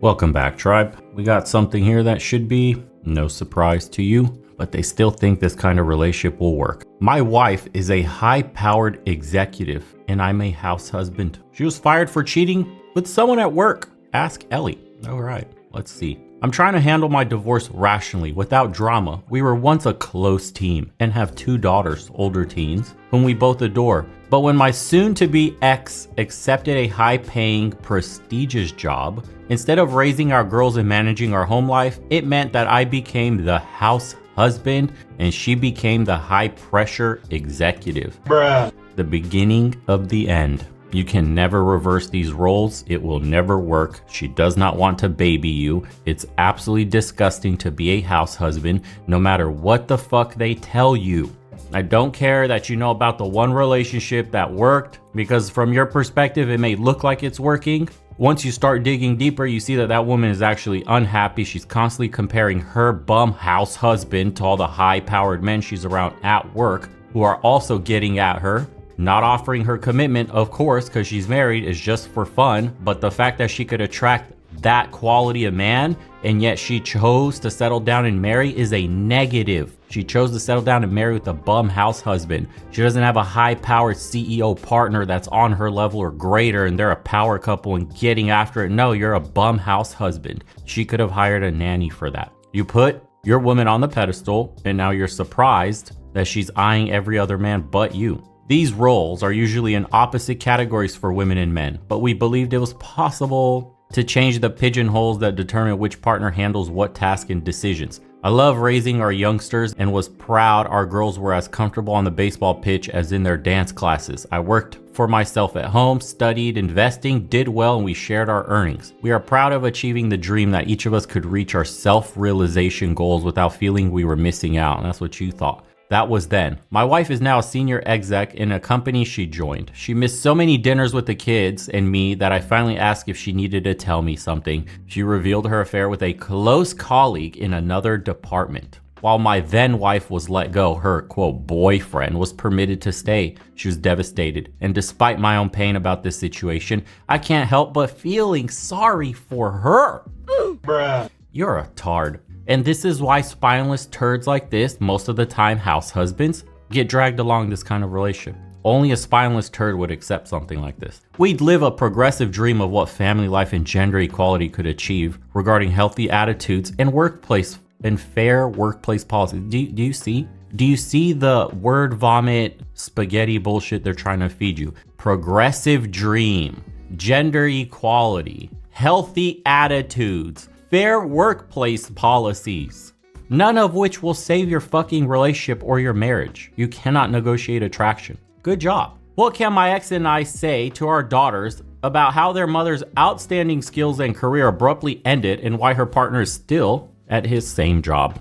Welcome back, tribe. We got something here that should be no surprise to you, but they still think this kind of relationship will work. My wife is a high-powered executive, and I'm a house husband. She was fired for cheating with someone at work. Ask Ellie. All right, let's see. I'm trying to handle my divorce rationally, without drama. We were once a close team and have 2 daughters, older teens, whom we both adore. But when my soon-to-be ex accepted a high-paying, prestigious job, instead of raising our girls and managing our home life, it meant that I became the house husband and she became the high-pressure executive. Bruh. The beginning of the end. You can never reverse these roles. It will never work. She does not want to baby you. It's absolutely disgusting to be a house husband, no matter what the fuck they tell you. I don't care that you know about the one relationship that worked, because from your perspective, it may look like it's working. Once you start digging deeper, you see that that woman is actually unhappy. She's constantly comparing her bum house husband to all the high-powered men she's around at work who are also getting at her. Not offering her commitment, of course, because she's married, is just for fun. But the fact that she could attract that quality of man and yet she chose to settle down and marry is a negative. She chose to settle down and marry with a bum house husband. She doesn't have a high-powered CEO partner that's on her level or greater and they're a power couple and getting after it. No, you're a bum house husband. She could have hired a nanny for that. You put your woman on the pedestal and now you're surprised that she's eyeing every other man but you. These roles are usually in opposite categories for women and men, but we believed it was possible to change the pigeonholes that determine which partner handles what task and decisions. I love raising our youngsters and was proud our girls were as comfortable on the baseball pitch as in their dance classes. I worked for myself at home, studied, investing, did well, and we shared our earnings. We are proud of achieving the dream that each of us could reach our self-realization goals without feeling we were missing out. And that's what you thought. That was then. My wife is now a senior exec in a company she joined. She missed so many dinners with the kids and me that I finally asked if she needed to tell me something. She revealed her affair with a close colleague in another department. While my then wife was let go, her, quote, boyfriend was permitted to stay. She was devastated. And despite my own pain about this situation, I can't help but feeling sorry for her. Bruh. You're a tard. And this is why spineless turds like this, most of the time house husbands, get dragged along this kind of relationship. Only a spineless turd would accept something like this. We'd live a progressive dream of what family life and gender equality could achieve regarding healthy attitudes and workplace and fair workplace policies. Do you see? Do you see the word vomit spaghetti bullshit they're trying to feed you? Progressive dream, gender equality, healthy attitudes, fair workplace policies, none of which will save your fucking relationship or your marriage. You cannot negotiate attraction. Good job. What can my ex and I say to our daughters about how their mother's outstanding skills and career abruptly ended and why her partner is still at his same job?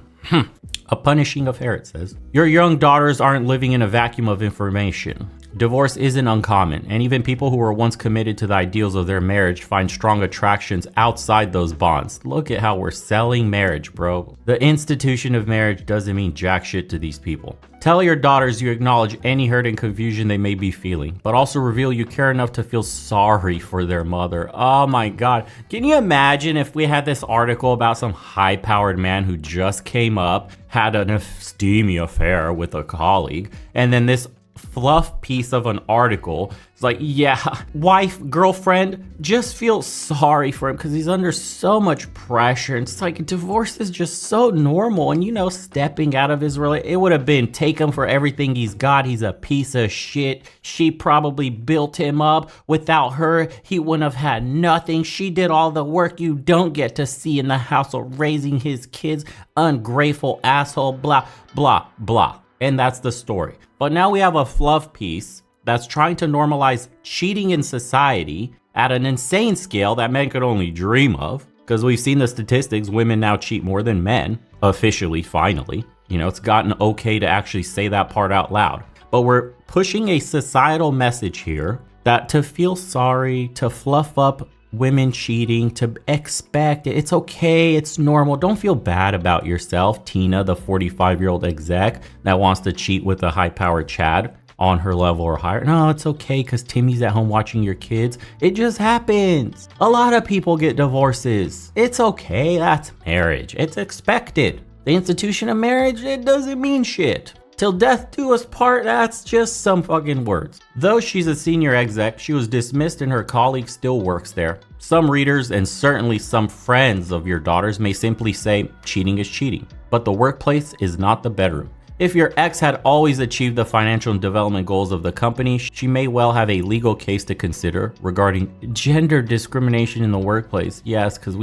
A punishing affair, it says. Your young daughters aren't living in a vacuum of information. Divorce isn't uncommon, and even people who were once committed to the ideals of their marriage find strong attractions outside those bonds. Look at how we're selling marriage, bro. The institution of marriage doesn't mean jack shit to these people. Tell your daughters you acknowledge any hurt and confusion they may be feeling, but also reveal you care enough to feel sorry for their mother. Oh my God. Can you imagine if we had this article about some high-powered man who just came up, had an steamy affair with a colleague, and then this fluff piece of an article. It's like, yeah, wife, girlfriend, just feel sorry for him because he's under so much pressure. And it's like, divorce is just so normal. And, you know, stepping out of his relationship, it would have been take him for everything he's got. He's a piece of shit. She probably built him up. Without her, he wouldn't have had nothing. She did all the work you don't get to see in the household, raising his kids. Ungrateful asshole, blah, blah, blah. And that's the story. But now we have a fluff piece that's trying to normalize cheating in society at an insane scale that men could only dream of. Because we've seen the statistics, women now cheat more than men, officially, finally. You know, it's gotten okay to actually say that part out loud. But we're pushing a societal message here that to feel sorry, to fluff up women cheating, to expect it's okay, it's normal. Don't feel bad about yourself, Tina, the 45-year-old exec that wants to cheat with a high-powered Chad. on her level or higher. No, it's okay because Timmy's at home watching your kids. It just happens. A lot of people get divorces. It's okay. That's marriage. It's expected. The institution of marriage, it doesn't mean shit. Till death do us part, that's just some fucking words. Though she's a senior exec, she was dismissed and her colleague still works there. Some readers and certainly some friends of your daughters may simply say cheating is cheating, but the workplace is not the bedroom. If your ex had always achieved the financial and development goals of the company, she may well have a legal case to consider regarding gender discrimination in the workplace. Yes, because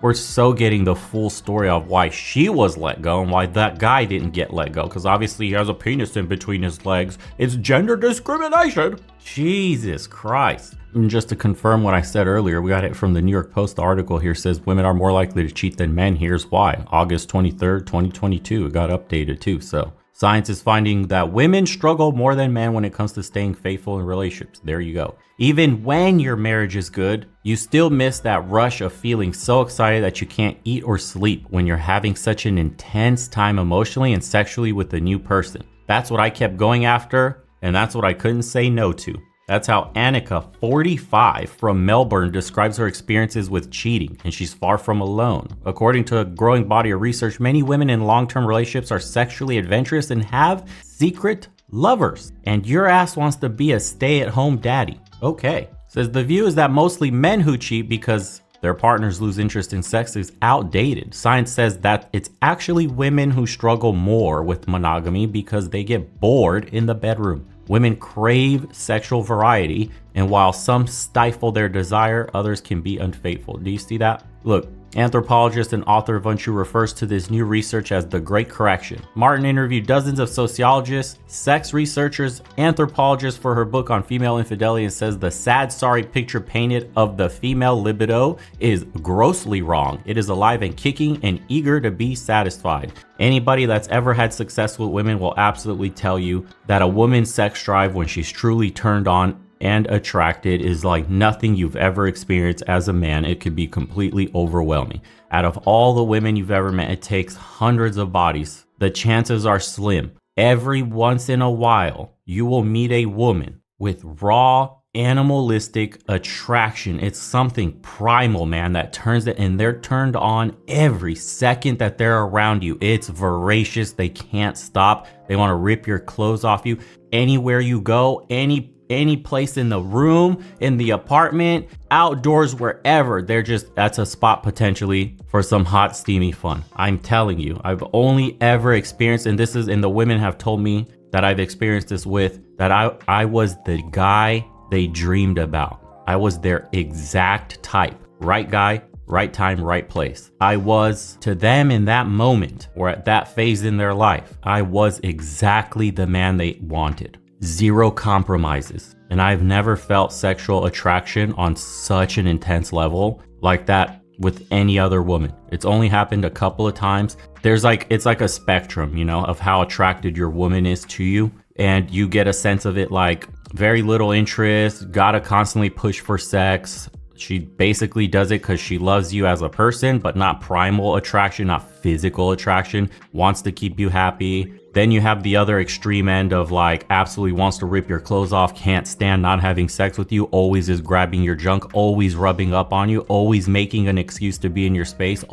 we're so getting the full story of why she was let go and why that guy didn't get let go. Because obviously he has a penis in between his legs. It's gender discrimination. Jesus Christ. And just to confirm what I said earlier, we got it from the New York Post. The article here says women are more likely to cheat than men. Here's why. August 23rd, 2022. It got updated too. So science is finding that women struggle more than men when it comes to staying faithful in relationships. There you go. Even when your marriage is good, you still miss that rush of feeling so excited that you can't eat or sleep when you're having such an intense time emotionally and sexually with a new person. That's what I kept going after, and that's what I couldn't say no to. That's how Annika, 45, from Melbourne, describes her experiences with cheating, and she's far from alone. According to a growing body of research, many women in long-term relationships are sexually adventurous and have secret lovers. And your ass wants to be a stay-at-home daddy. Okay. Says the view is that mostly men who cheat because their partners lose interest in sex is outdated. Science says that it's actually women who struggle more with monogamy because they get bored in the bedroom. Women crave sexual variety, and while some stifle their desire, others can be unfaithful. Do you see that? Look, anthropologist and author Vunshu refers to this new research as the Great Correction. Martin interviewed dozens of sociologists, sex researchers, anthropologists for her book on female infidelity and says the sad, sorry picture painted of the female libido is grossly wrong. It is alive and kicking and eager to be satisfied. Anybody that's ever had success with women will absolutely tell you that a woman's sex drive when she's truly turned on and attracted is like nothing you've ever experienced as a man. It could be completely overwhelming. Out of all the women you've ever met, it takes hundreds of bodies. The chances are slim. Every once in a while, you will meet a woman with raw, animalistic attraction. It's something primal, man, that turns it, and they're turned on every second that they're around you. It's voracious. They can't stop. They want to rip your clothes off you. Anywhere you go, any place in the room, in the apartment, outdoors, wherever, that's a spot potentially for some hot, steamy fun. I'm telling you, I've only ever experienced, and the women have told me that I've experienced this with, that I was the guy they dreamed about. I was their exact type. Right guy, right time, right place. I was, to them in that moment, or at that phase in their life, I was exactly the man they wanted. Zero compromises. And I've never felt sexual attraction on such an intense level like that with any other woman. It's only happened a couple of times. It's like a spectrum, of how attracted your woman is to you. And you get a sense of it like very little interest, gotta constantly push for sex. She basically does it because she loves you as a person, but not primal attraction, not physical attraction, wants to keep you happy. Then you have the other extreme end of like absolutely wants to rip your clothes off, can't stand not having sex with you, always is grabbing your junk, always rubbing up on you, always making an excuse to be in your space,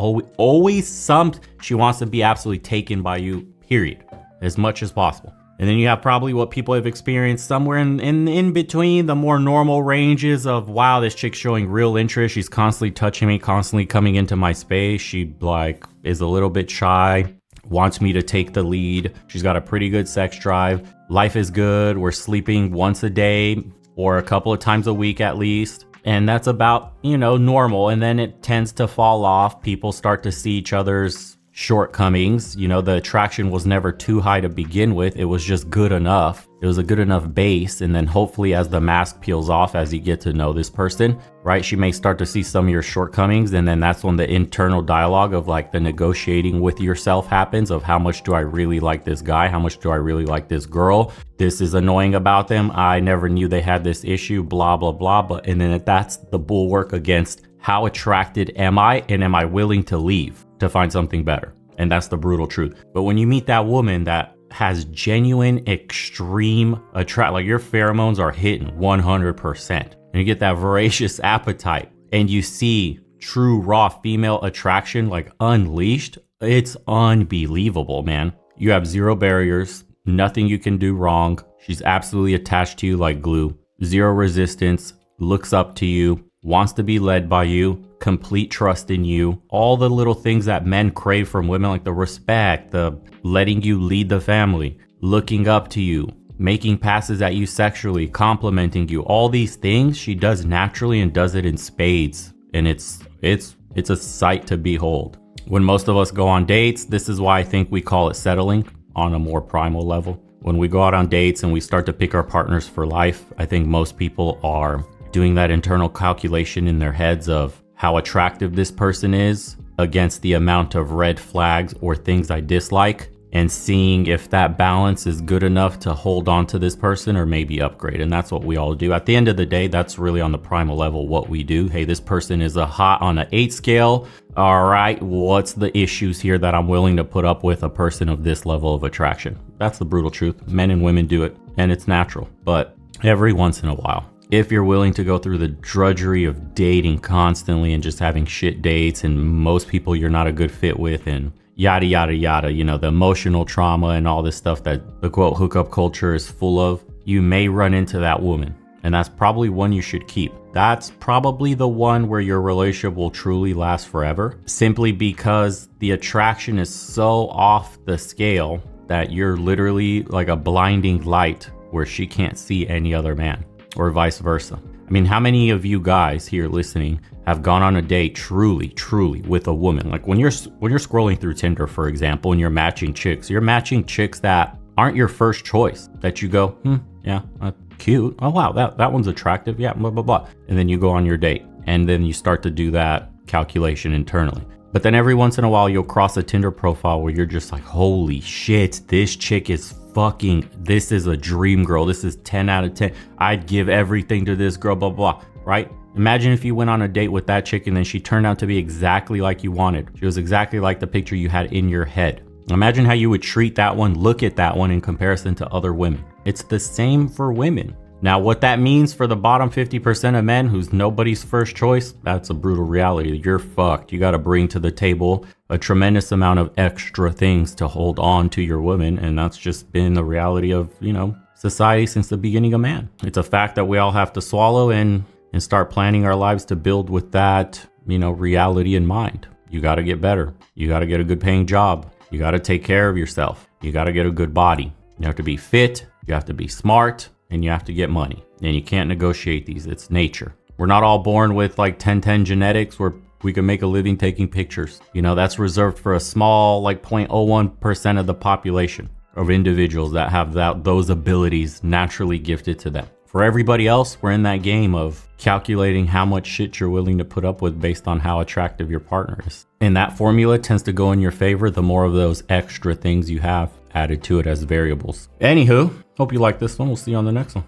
she wants to be absolutely taken by you, period, as much as possible. And then you have probably what people have experienced somewhere in between the more normal ranges of, wow, this chick's showing real interest. She's constantly touching me, constantly coming into my space. She is a little bit shy, wants me to take the lead. She's got a pretty good sex drive. Life is good. We're sleeping once a day or a couple of times a week at least. And that's about, normal. And then it tends to fall off. People start to see each other's shortcomings. The attraction was never too high to begin with. It was just good enough. It was a good enough base. And then hopefully as the mask peels off, as you get to know this person, right, she may start to see some of your shortcomings. And then that's when the internal dialogue of like the negotiating with yourself happens of how much do I really like this guy? How much do I really like this girl? This is annoying about them. I never knew they had this issue, blah, blah, blah. And then that's the bulwark against how attracted am I, and am I willing to leave to find something better? And that's the brutal truth. But when you meet that woman that has genuine extreme attract, like your pheromones are hitting 100%, and you get that voracious appetite, and you see true raw female attraction like unleashed, it's unbelievable, man. You have zero barriers, nothing you can do wrong. She's absolutely attached to you like glue, zero resistance, looks up to you, wants to be led by you, complete trust in you, all the little things that men crave from women, like the respect, the letting you lead the family, looking up to you, making passes at you sexually, complimenting you, all these things she does naturally and does it in spades. And it's a sight to behold. When most of us go on dates, this is why I think we call it settling on a more primal level. When we go out on dates and we start to pick our partners for life, I think most people are doing that internal calculation in their heads of how attractive this person is against the amount of red flags or things I dislike, and seeing if that balance is good enough to hold on to this person or maybe upgrade. And that's what we all do. At the end of the day, that's really on the primal level what we do. Hey, this person is a hot on an 8 scale. All right, what's the issues here that I'm willing to put up with a person of this level of attraction? That's the brutal truth. Men and women do it, and it's natural. But every once in a while, if you're willing to go through the drudgery of dating constantly and just having shit dates and most people you're not a good fit with and yada, yada, yada, you know, the emotional trauma and all this stuff that the quote hookup culture is full of, you may run into that woman. And that's probably one you should keep. That's probably the one where your relationship will truly last forever, simply because the attraction is so off the scale that you're literally like a blinding light where she can't see any other man, or vice versa. I mean, how many of you guys here listening have gone on a date truly with a woman? Like when you're scrolling through Tinder, for example, and you're matching chicks that aren't your first choice, that you go, yeah, cute. Oh, wow, that one's attractive. Yeah, blah, blah, blah. And then you go on your date, and then you start to do that calculation internally. But then every once in a while, you'll cross a Tinder profile where you're just like, holy shit, this chick is this is a dream girl. This is 10 out of 10. I'd give everything to this girl, blah, blah, right? Imagine if you went on a date with that chick and then she turned out to be exactly like you wanted. She was exactly like the picture you had in your head. Imagine how you would treat that one, look at that one in comparison to other women. It's the same for women. Now, what that means for the bottom 50% of men who's nobody's first choice, that's a brutal reality. You're fucked. You got to bring to the table a tremendous amount of extra things to hold on to your woman. And that's just been the reality of, society since the beginning of man. It's a fact that we all have to swallow and start planning our lives to build with that, reality in mind. You got to get better. You got to get a good paying job. You got to take care of yourself. You got to get a good body. You have to be fit. You have to be smart. And you have to get money, and you can't negotiate these. It's nature. We're not all born with like 10-10 genetics where we can make a living taking pictures. That's reserved for a small, like 0.01% of the population of individuals that have those abilities naturally gifted to them. For everybody else, we're in that game of calculating how much shit you're willing to put up with based on how attractive your partner is. And that formula tends to go in your favor the more of those extra things you have added to it as variables. Anywho, hope you like this one. We'll see you on the next one.